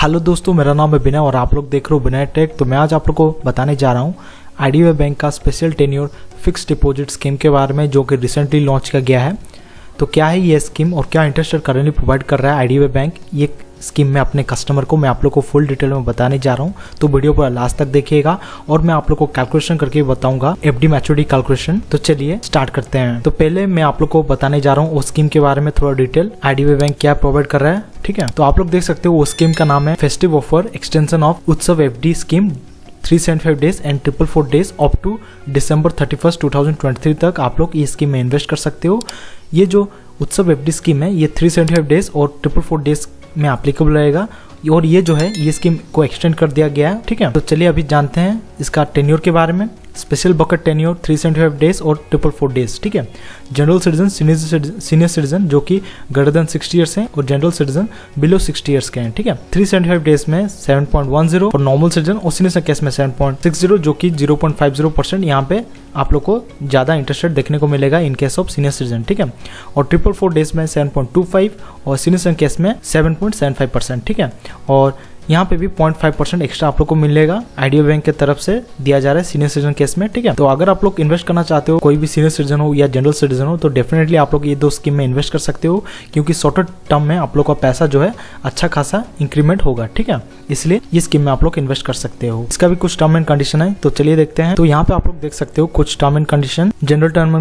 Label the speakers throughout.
Speaker 1: Hello दोस्तों, मेरा नाम है विनय और आप लोग देख रहे हो विनय टेक। तो मैं आज आप लोग को बताने जा रहा हूँ आईडीबीआई बैंक का special tenure fix deposit scheme के बारे में, जो कि रिसेंटली लॉन्च किया गया है। तो क्या है ये स्कीम और क्या इंटरेस्ट रेट करेंटली प्रोवाइड कर रहा है आईडीबीआई बैंक ये स्कीम में अपने कस्टमर को, मैं आप लोग को फुल डिटेल में बताने जा रहा हूँ। तो वीडियो पर लास्ट तक देखिएगा और मैं आप लोग को कैलकुलेशन करके बताऊंगा एफडी मैच्योरिटी कैलकुलेशन। तो चलिए स्टार्ट करते हैं। तो पहले मैं आप लोग को बताने जा रहा हूँ उस स्कीम के बारे में थोड़ा डिटेल, आईडीबीआई बैंक क्या प्रोवाइड कर रहा है। ठीक है, तो आप लोग देख सकते हो वो स्कीम का नाम है festive offer extension of Utsav FD scheme 375 days and 444 days up to December 31, 2023 तक आप लोग ये स्कीम में इन्वेस्ट कर सकते हो। ये जो उत्सव एफडी स्कीम है ये 375 डेज और 444 डेज में एप्लीकेबल रहेगा और ये जो है ये स्कीम को एक्सटेंड कर दिया गया है। ठीक है, तो चलिए अभी जानते हैं इसका टेन्योर के बारे में। स्पेशल बकेट टेन्योर 375 डेज और 444 डेज। ठीक है, जनरल सिटीजन, सीनियर सिटीजन जो कि ग्रेटर देन 60 ईयर्स हैं और जनरल सिटीजन बिलो 60 ईयर्स के हैं। ठीक है, 375 डेज में 7.10 और नॉर्मल सिटीजन और सीनियर केस में 7.60 जो कि 0.50% यहाँ पे आप लोग को ज्यादा इंटरेस्ट रेट देखने को मिलेगा in case of senior citizen. ठीक है, और 444 डेज में 7.25 और सीनियर केस में 7.75%। ठीक है, और यहाँ पे भी 0.5% एक्स्ट्रा आप लोग को मिलेगा आईडीबीआई बैंक की तरफ से दिया जा रहा है सीनियर सिटीजन केस में। ठीक है, तो अगर आप लोग इन्वेस्ट करना चाहते हो, कोई भी सीनियर सिटीजन हो या जनरल सिटीजन हो, तो डेफिनेटली आप लोग ये दो स्कीम में इन्वेस्ट कर सकते हो, क्योंकि शॉर्टर टर्म में आप लोग का पैसा जो है अच्छा खासा इंक्रीमेंट होगा। ठीक है, इसलिए ये स्कीम में आप लोग इन्वेस्ट कर सकते हो। इसका भी कुछ टर्म एंड कंडीशन है, तो चलिए देखते हैं। तो यहाँ पे आप लोग देख सकते हो कुछ term and condition, general term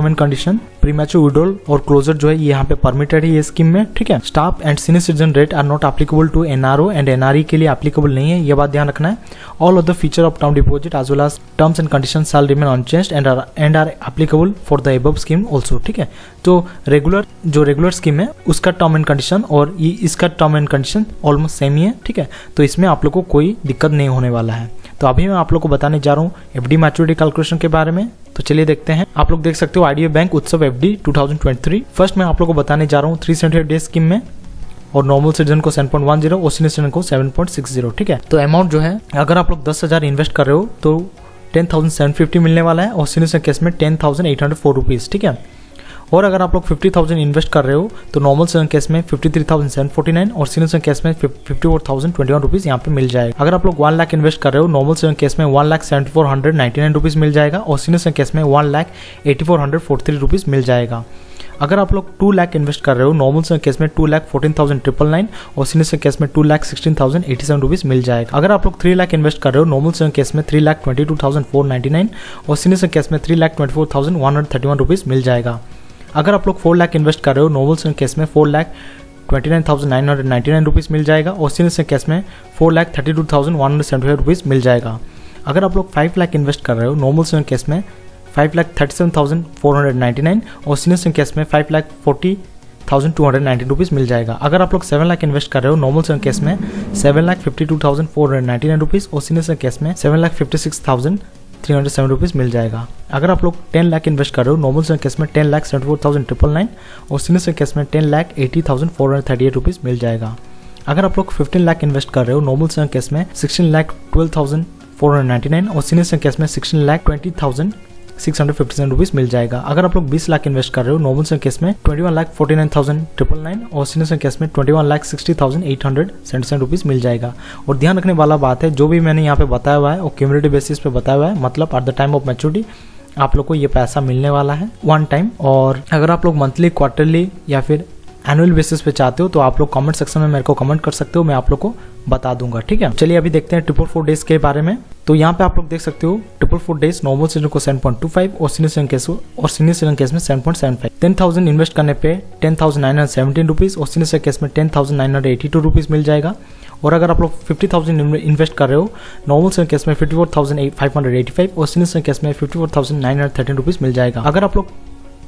Speaker 1: and condition, premature withdrawal और क्लोजर जो है ये यहाँ पे परमिटेड है ये स्कीम में। ठीक है, staff and senior citizen rate are not applicable to NRO and NRE के लिए एप्लीकेबल नहीं है, ये बात ध्यान रखना है। All of the feature of term deposit as well as terms and condition shall remain unchanged and are applicable for the above scheme also. ठीक है, तो रेगुलर स्कीम है उसका टर्म एंड कंडीशन और इसका term and condition almost same ही है। ठीक है, तो इसमें आप लोग को कोई दिक्कत नहीं होने वाला है। तो अभी मैं आप लोग को बताने जा रहा हूँ एफडी मैच्योरिटी कैलकुलेशन के बारे में। तो चलिए देखते हैं। आप लोग देख सकते हो आईडीबीआई बैंक उत्सव एफडी 2023। फर्स्ट मैं आप लोग को बताने जा रहा हूँ 375 डेज स्कीम में और नॉर्मल सिटीजन को 7.10 और सीनियर सिटीजन को 7.60। ठीक है, तो अमाउंट जो है अगर आप लोग 10,000 इन्वेस्ट कर रहे हो तो 10,750 मिलने वाला है और सीनियर केस में 10,804 रुपीज। ठीक है, और अगर आप लोग 50,000 इन्वेस्ट कर रहे हो तो नॉर्मल सिटीजन केस में 53,749 और सीनियर केस में 54,021 रुपीज यहाँ पे मिल जाएगा। अगर आप लोग 1 लाख इन्वेस्ट कर रहे हो नॉर्मल सिटीजन केस में 1,74,99 रुपीज मिल जाएगा और सीनियर केस में 1,84,43 रुपीज मिल जाएगा। अगर आप लोग 2 लाख इन्वेस्ट कर रहे हो नॉर्मल सिटीजन केस में 2,14,999 और सीनियर केस में 2,16,087 रुपीज मिल जाएगा। अगर आप लोग 3 लाख इन्वेस्ट कर रहे हो नॉर्मल सिटीजन केस में 3,22,499 और सीनियर केस में 3,24,131 रुपीज मिल जाएगा। अगर आप लोग 4 लाख इन्वेस्ट कर रहे हो नॉर्मल सिटीजन केस में 4,29,999 रुपीज मिल जाएगा और सीनियर केस में 4,32,175 रुपीज मिल जाएगा। अगर आप लोग 5 लाख इन्वेस्ट कर रहे हो नॉर्मल सिटीजन केस में 5,37,499 और सीनियर केस में 5,40,219 रुपीज मिल जाएगा। अगर आप लोग 7 लाख इन्वेस्ट कर रहे हो नॉर्मल सिटीजन केस में 7,52,499 रुपीज और सीनियर केस में 7,56,307 रुपीज मिल जाएगा। अगर आप लोग 10 लाख इन्वेस्ट कर रहे हो नॉर्मल सिटीजन केस में 10,74,999 और सीनियर केस में 10,80,438 रुपीज मिल जाएगा। अगर आप लोग 15 लाख इन्वेस्ट कर रहे हो नॉर्मल सिटीजन केस में 16,12,499 और सीनियर केस में 16,20,657 रुपीज मिल जाएगा। अगर आप लोग 20 लाख इन्वेस्ट कर रहे हो नॉर्मल सिटीजन केस में 21,49,999 और सीनियर केस में 21,60,877 रुपीज मिल जाएगा। और ध्यान रखने वाला बात है, जो भी मैंने यहाँ पे बताया हुआ है वो क्यूमुलेटिव बेसिस पे बताया हुआ है, मतलब at the time of maturity आप लोग को ये पैसा मिलने वाला है वन टाइम। और अगर आप लोग मंथली, क्वार्टरली या फिर एनुअल बेसिस पे चाहते हो तो आप लोग कमेंट सेक्शन में मेरे को कमेंट कर सकते हो, मैं आप लोग को बता दूंगा। ठीक है, चलिए अभी देखते हैं 444 डेज के बारे में। तो यहाँ पे आप लोग देख सकते हो 444 डेज नॉर्मल सिटीजन को 7.25 और सीनियर सिटीजन केस में 7.75। 10,000 इन्वेस्ट करने पे 10,917 रुपीज और सीनियर केस में 10,982 रुपीज मिल जाएगा। और अगर आप लोग 50,000 इन्वेस्ट कर रहे हो नॉर्मल सिटीजन केस में 54,585 और सीनियर केस में 54,913 रुपीज मिल जाएगा। अगर आप लोग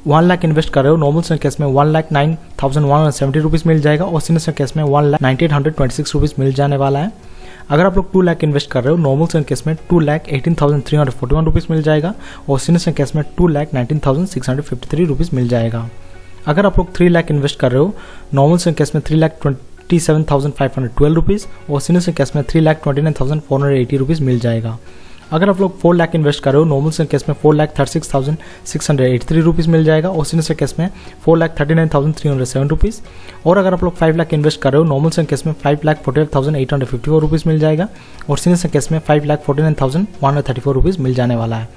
Speaker 1: 1 लाख इन्वेस्ट कर रहे हो नॉर्मल सिटीजन केस में 1,09,170 रुपीज मिल जाएगा और सीनियर केस में 1,98,126 रुपीज मिल जाने वाला है। अगर आप लोग 2 लाख इन्वेस्ट कर रहे हो नॉर्मल सिटीजन केस में 2,18,341 रुपीज मिल जाएगा और सीनियर केस में 2,19,653 रुपीज मिल जाएगा। अगर आप लोग 3 लाख इन्वेस्ट कर रहे हो नॉर्मल सिटीजन केस में 3,27,512 रुपीज और सीनियर केस में 3,29,480 रुपीज मिल जाएगा। अगर आप लोग 4 लाख इन्वेस्ट कर रहे हो नॉर्मल से केस में 4,36,683 रुपीज़ मिल जाएगा और सीनियर से केस में 4,39,307 रुपीज़। और अगर आप लोग 5 लाख इन्वेस्ट कर रहे हो नॉर्मल से केस में 5,48,854 रुपीज़ मिल जाएगा और सीनियर से केस में 5,49,134 रुपीज़ मिल जाने वाला है।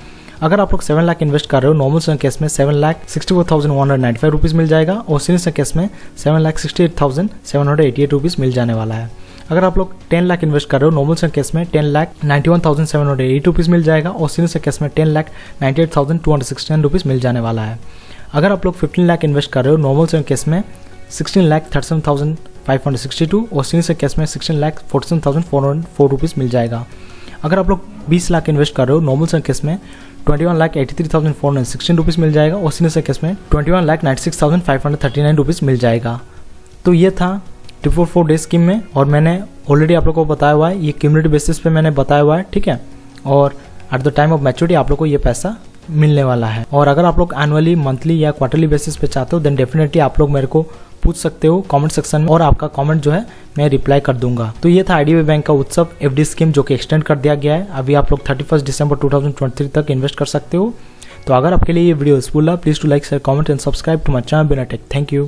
Speaker 1: अगर आप लोग 7 लाख इन्वेस्ट कर रहे हो नॉर्मल से केस में 7,64,195 रुपीज़ मिल जाएगा और सीनियर से केस में 7,68,788 रुपीज़ मिल जाने वाला है। अगर आप लोग 10 लाख इन्वेस्ट कर रहे हो नॉर्मल से केस में 10,91,708 रुपीज़ मिल जाएगा और सीनियर से केस में 10,98,269 रुपीज़ मिल जाने वाला है। अगर आप लोग 15 लाख इन्वेस्ट कर रहे हो नॉर्मल से केस में 16,37,562 और सीनियर से केस में 16,47,404 रुपीज़ मिल जाएगा। अगर आप लोग 20 लाख इन्वेस्ट कर रहे हो नॉर्मल से केस में 21,83,416 रुपीज़ मिल जाएगा और सीनियर से केस में 21,96,539 रुपीज़ मिल जाएगा। तो ये था 244 डे स्कीम में और मैंने ऑलरेडी आप लोगों को बताया हुआ है, ये क्यूमुलेटिव बेसिस पे मैंने बताया हुआ है, ठीक है। और at the time of maturity आप लोग को ये पैसा मिलने वाला है। और अगर आप लोग एनुअली, मंथली या क्वार्टरली बेसिस पे चाहते हो देन डेफिनेटली आप लोग मेरे को पूछ सकते हो कमेंट सेक्शन में और आपका कमेंट जो है मैं रिप्लाई कर दूंगा। तो ये था आईडीबीआई बैंक का उत्सव एफडी स्कीम जो कि एक्सटेंड कर दिया गया है। अभी आप लोग 31 दिसंबर 2023 तक इन्वेस्ट कर सकते हो। तो अगर आपके लिए ये वीडियो यूजफुल है please to like share comment and subscribe to my channel Bina tech. Thank you.